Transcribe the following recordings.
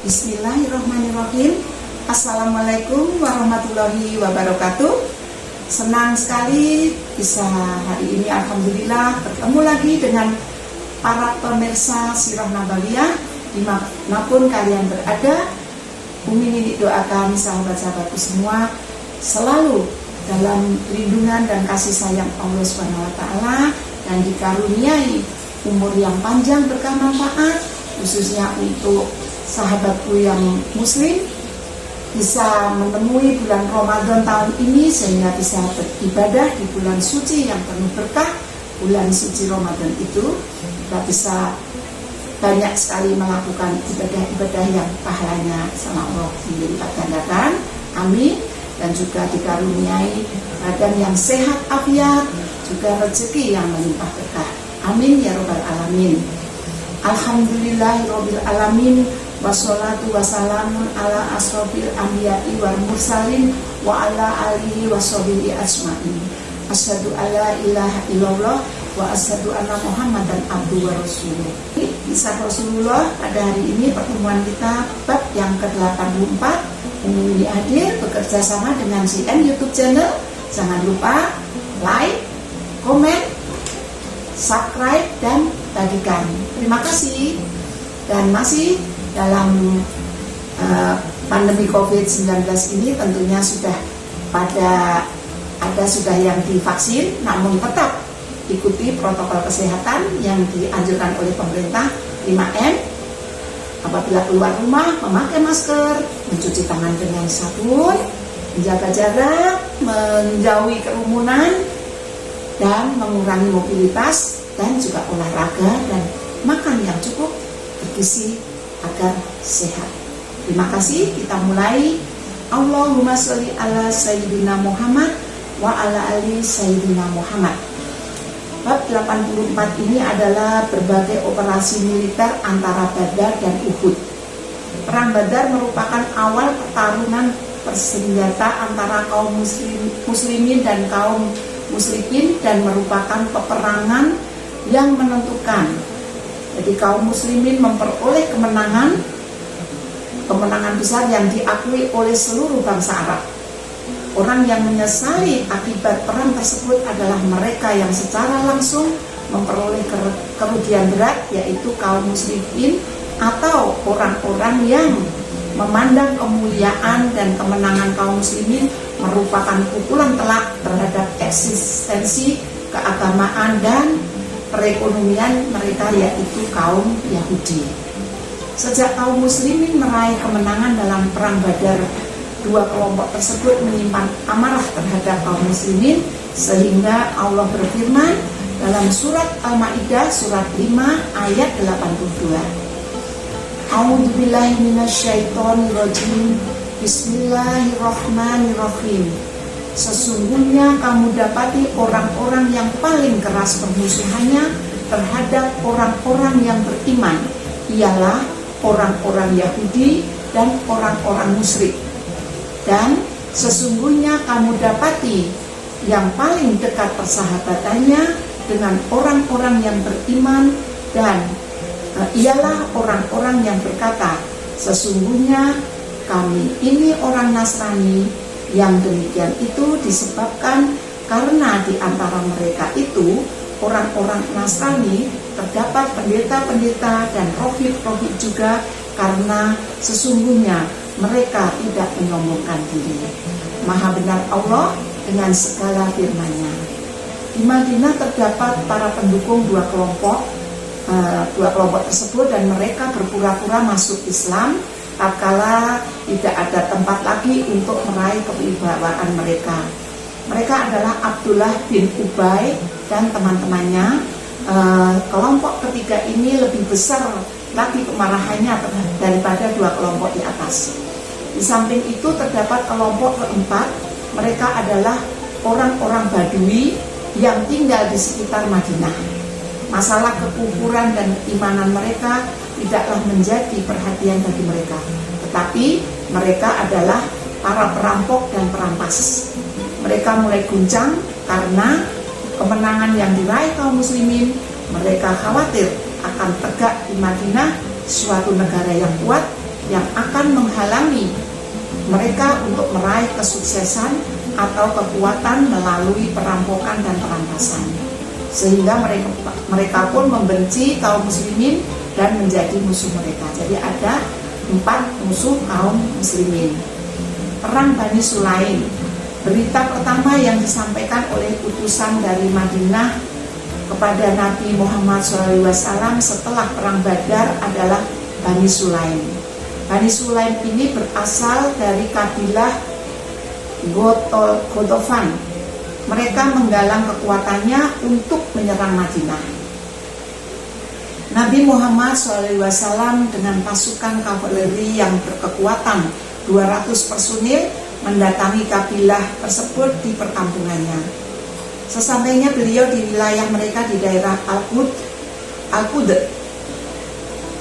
Bismillahirrahmanirrahim. Assalamualaikum warahmatullahi wabarakatuh. Senang sekali bisa hari ini alhamdulillah bertemu lagi dengan para pemirsa Sirah Nabawiyah dimanapun kalian berada. Umi Nini doakan sahabat-sahabatku semua selalu dalam lindungan dan kasih sayang Allah SWT dan dikaruniai umur yang panjang berkah manfaat, khususnya untuk sahabatku yang muslim bisa menemui bulan Ramadan tahun ini sehingga bisa beribadah di bulan suci yang penuh berkah. Bulan suci Ramadan itu kita bisa banyak sekali melakukan ibadah-ibadah yang pahalanya sama Allah dilipat gandakan. Amin. Dan juga dikaruniai badan yang sehat afiat, juga rezeki yang melimpah berkah. Amin ya robbal alamin. Alhamdulillahirabbil alamin. Wassalatu wassalamun ala asrofil anbiya'i wal mursalin wa ala alihi washabihi ajmain. Asyhadu alla ilaha illallah wa asyhadu anna Muhammadan abduhu wa rasuluh. Kisah Rasulullah pada hari ini pertemuan kita bab yang ke-84. Ini hadir bekerja sama dengan CN YouTube channel. Jangan lupa like, komen, subscribe dan bagikan. Terima kasih. Dan masih dalam pandemi COVID-19 ini tentunya sudah sudah yang divaksin, namun tetap ikuti protokol kesehatan yang dianjurkan oleh pemerintah 5M. Apabila keluar rumah, memakai masker, mencuci tangan dengan sabun, menjaga jarak, menjauhi kerumunan, dan mengurangi mobilitas, dan juga olahraga dan makan yang cukup bergizi agar sehat. Terima kasih. Kita mulai. Allahumma sholli ala sayyidina Muhammad wa ala ali sayyidina Muhammad. Bab 84 ini adalah berbagai operasi militer antara Badar dan Uhud. Perang Badar merupakan awal pertarungan bersenjata antara kaum muslimin dan kaum musyrikin dan merupakan peperangan yang menentukan. Jadi kaum muslimin memperoleh kemenangan besar yang diakui oleh seluruh bangsa Arab. Orang yang menyesali akibat perang tersebut adalah mereka yang secara langsung memperoleh kerugian berat, yaitu kaum musyrikin atau orang-orang yang memandang kemuliaan dan kemenangan kaum muslimin merupakan pukulan telak terhadap eksistensi keagamaan dan perekonomian mereka, yaitu kaum Yahudi. Sejak kaum muslimin meraih kemenangan dalam perang Badar, dua kelompok tersebut menyimpan amarah terhadap kaum muslimin, sehingga Allah berfirman dalam surat Al-Maidah surat 5 ayat 82. A'udzubillahi minasyaitonirrajim. Bismillahirrahmanirrahim. Sesungguhnya kamu dapati orang-orang yang paling keras permusuhannya terhadap orang-orang yang beriman ialah orang-orang Yahudi dan orang-orang musyrik. Dan sesungguhnya kamu dapati yang paling dekat persahabatannya dengan orang-orang yang beriman dan ialah orang-orang yang berkata, sesungguhnya kami ini orang Nasrani. Yang demikian itu disebabkan karena di antara mereka itu orang-orang Nasrani terdapat pendeta-pendeta dan rohib-rohib juga, karena sesungguhnya mereka tidak menyombongkan diri. Maha benar Allah dengan segala firman-Nya. Di Madinah terdapat para pendukung dua kelompok tersebut, dan mereka berpura-pura masuk Islam tatkala tidak ada tempat lagi untuk meraih kewibawaan mereka. Mereka adalah Abdullah bin Ubay dan teman-temannya. Kelompok ketiga ini lebih besar lagi kemarahannya daripada dua kelompok di atas. Di samping itu terdapat kelompok keempat. Mereka adalah orang-orang Badui yang tinggal di sekitar Madinah. Masalah kekufuran dan keimanan mereka tidaklah menjadi perhatian bagi mereka, tetapi mereka adalah para perampok dan perampas. Mereka mulai guncang karena kemenangan yang diraih kaum muslimin. Mereka khawatir akan tegak di Madinah suatu negara yang kuat yang akan menghalangi mereka untuk meraih kesuksesan atau kekuatan melalui perampokan dan perampasan. Sehingga mereka pun membenci kaum muslimin dan menjadi musuh mereka. Jadi ada 4 musuh kaum muslimin. Perang Bani Sulaim. Berita pertama yang disampaikan oleh utusan dari Madinah kepada Nabi Muhammad SAW setelah perang Badar adalah Bani Sulaim. Bani Sulaim ini berasal dari kabilah Gotofan. Mereka menggalang kekuatannya untuk menyerang Madinah. Nabi Muhammad SAW dengan pasukan kavaleri yang berkekuatan 200 personil mendatangi kabilah tersebut di perkampungannya. Sesampainya beliau di wilayah mereka di daerah Al-Qud,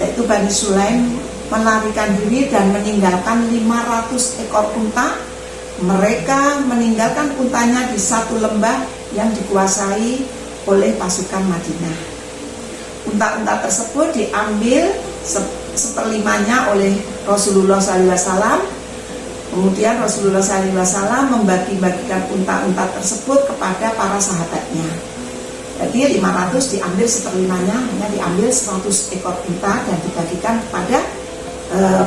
yaitu Bani Sulaim melarikan diri dan meninggalkan 500 ekor unta. Mereka meninggalkan untanya di satu lembah yang dikuasai oleh pasukan Madinah. Unta-unta tersebut diambil seperlimanya oleh Rasulullah SAW. Kemudian Rasulullah SAW membagi-bagikan unta-unta tersebut kepada para sahabatnya. Jadi 500 diambil seperlimanya, hanya diambil 100 ekor unta dan dibagikan kepada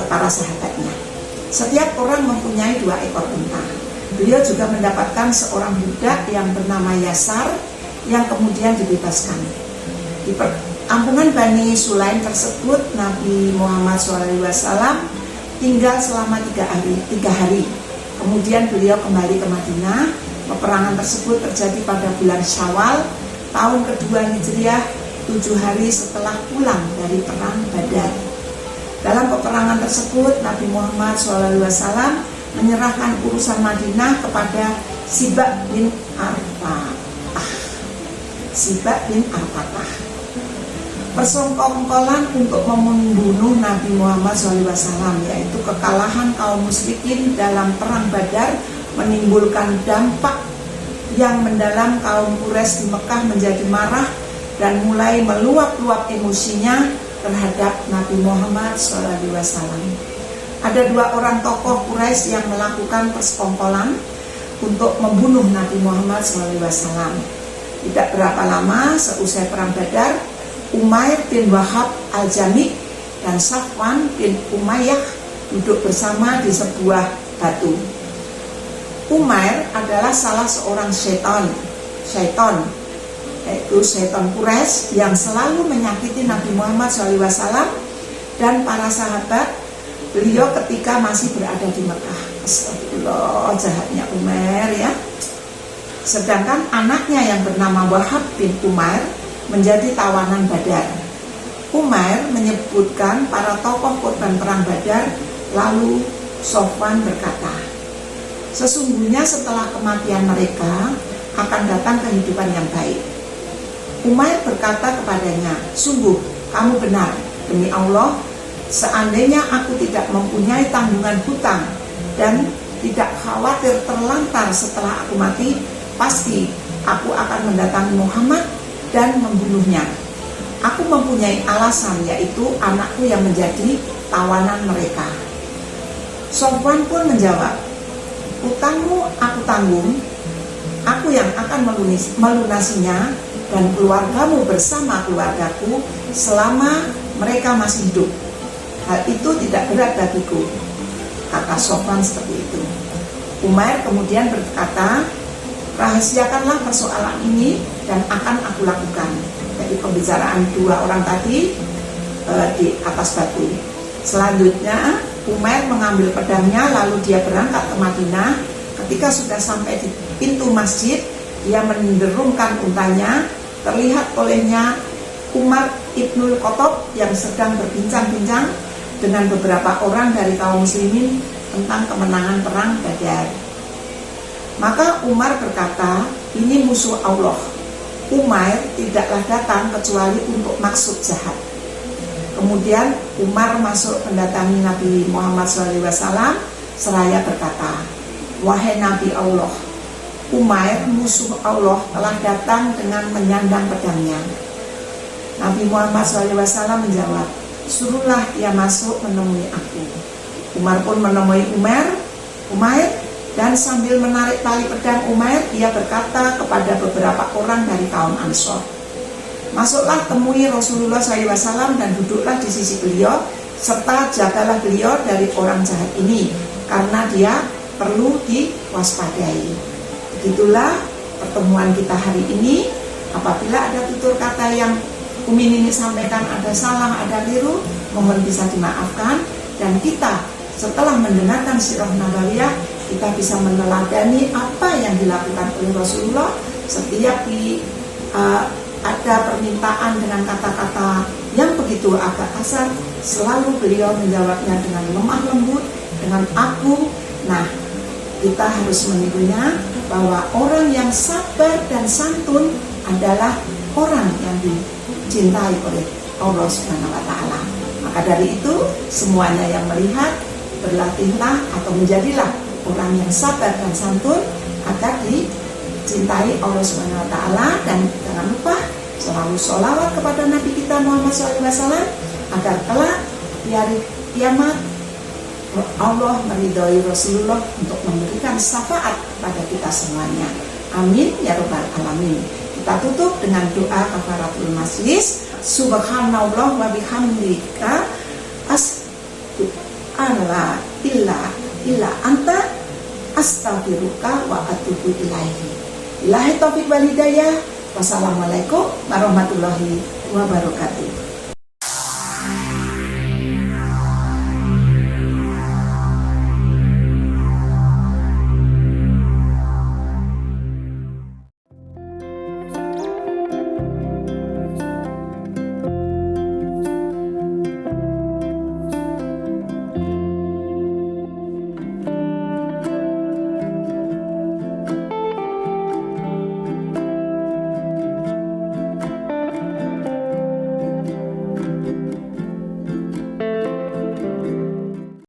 para sahabatnya. Setiap orang mempunyai 2 ekor unta. Beliau juga mendapatkan seorang budak yang bernama Yasar yang kemudian dibebaskan. Di perkampungan Bani Sulaim tersebut, Nabi Muhammad SAW tinggal selama 3 hari. Kemudian beliau kembali ke Madinah. Peperangan tersebut terjadi pada bulan Syawal, tahun kedua Hijriah, 7 hari setelah pulang dari perang Badar. Dalam peperangan tersebut, Nabi Muhammad SAW menyerahkan urusan Madinah kepada Sibak bin Arfatah. Persengkongkolan untuk membunuh Nabi Muhammad SAW, yaitu kekalahan kaum musyrikin dalam perang Badar, menimbulkan dampak yang mendalam. Kaum Quraisy di Mekah menjadi marah dan mulai meluap-luap emosinya terhadap Nabi Muhammad SAW. Ada 2 orang tokoh Quraisy yang melakukan persekongkolan untuk membunuh Nabi Muhammad SAW. Tidak berapa lama seusai perang Badar, Umair bin Wahab al-Jami dan Safwan bin Umayyah duduk bersama di sebuah batu. Umair adalah salah seorang syaitan, yaitu syaitan Quraisy yang selalu menyakiti Nabi Muhammad SAW dan para sahabat beliau ketika masih berada di Mekah. Astagfirullah, jahatnya Umair ya. Sedangkan anaknya yang bernama Wahab bin Umair menjadi tawanan Badar. Umair menyebutkan para tokoh korban perang Badar. Lalu Safwan berkata, sesungguhnya setelah kematian mereka akan datang kehidupan yang baik. Umair berkata kepadanya, sungguh kamu benar, demi Allah, seandainya aku tidak mempunyai tanggungan hutang dan tidak khawatir terlantar setelah aku mati, pasti aku akan mendatangi Muhammad dan membunuhnya. Aku mempunyai alasan, yaitu anakku yang menjadi tawanan mereka. Safwan pun menjawab, utangmu aku tanggung, aku yang akan melunasinya dan keluargamu bersama keluargaku selama mereka masih hidup. Hal itu tidak berat bagiku, kata Safwan seperti itu. Umair kemudian berkata, rahasiakanlah persoalan ini dan akan aku lakukan. Jadi pembicaraan 2 orang tadi di atas batu. Selanjutnya Umair mengambil pedangnya lalu dia berangkat ke Madinah. Ketika sudah sampai di pintu masjid, dia menderungkan untanya. Terlihat olehnya Umar Ibnul Khattab yang sedang berbincang-bincang dengan beberapa orang dari kaum muslimin tentang kemenangan perang Badar. Maka Umar berkata, ini musuh Allah. Umair tidaklah datang kecuali untuk maksud jahat. Kemudian Umar masuk mendatangi Nabi Muhammad SAW seraya berkata, wahai Nabi Allah, Umair musuh Allah telah datang dengan menyandang pedangnya. Nabi Muhammad SAW menjawab, suruhlah dia masuk menemui aku. Umar pun menemui Umair, dan sambil menarik tali pedang Umair, ia berkata kepada beberapa orang dari kaum Ansor, "Masuklah temui Rasulullah SAW dan duduklah di sisi beliau, serta jagalah beliau dari orang jahat ini, karena dia perlu diwaspadai." Begitulah pertemuan kita hari ini. Apabila ada tutur kata yang Umi Nini sampaikan ada salah, ada keliru, mohon bisa dimaafkan. Dan kita setelah mendengarkan sirah nabawiyah, kita bisa meneladani apa yang dilakukan oleh Rasulullah. Setiap ada permintaan dengan kata-kata yang begitu agak kasar, selalu beliau menjawabnya dengan lemah lembut, dengan agung. Nah, kita harus menirunya bahwa orang yang sabar dan santun adalah orang yang dicintai oleh Allah Subhanahu wa Ta'ala. Maka dari itu, semuanya yang melihat, berlatihlah atau menjadilah orang yang sabar dan santun agar dicintai Allah Subhanahu wa Ta'ala. Dan jangan lupa selalu sholawat kepada Nabi kita Muhammad SAW, agar kelak di hari kiamat Allah meridhoi Rasulullah untuk memberikan syafaat pada kita semuanya. Amin ya rabbal alamin. Kita tutup dengan doa kafaratul majlis. Subhanallah wa bihamdika alla illa anta astaghfiruka wa atubu ilaihi. Billahi taufiq wal hidayah. Wassalamualaikum warahmatullahi wabarakatuh.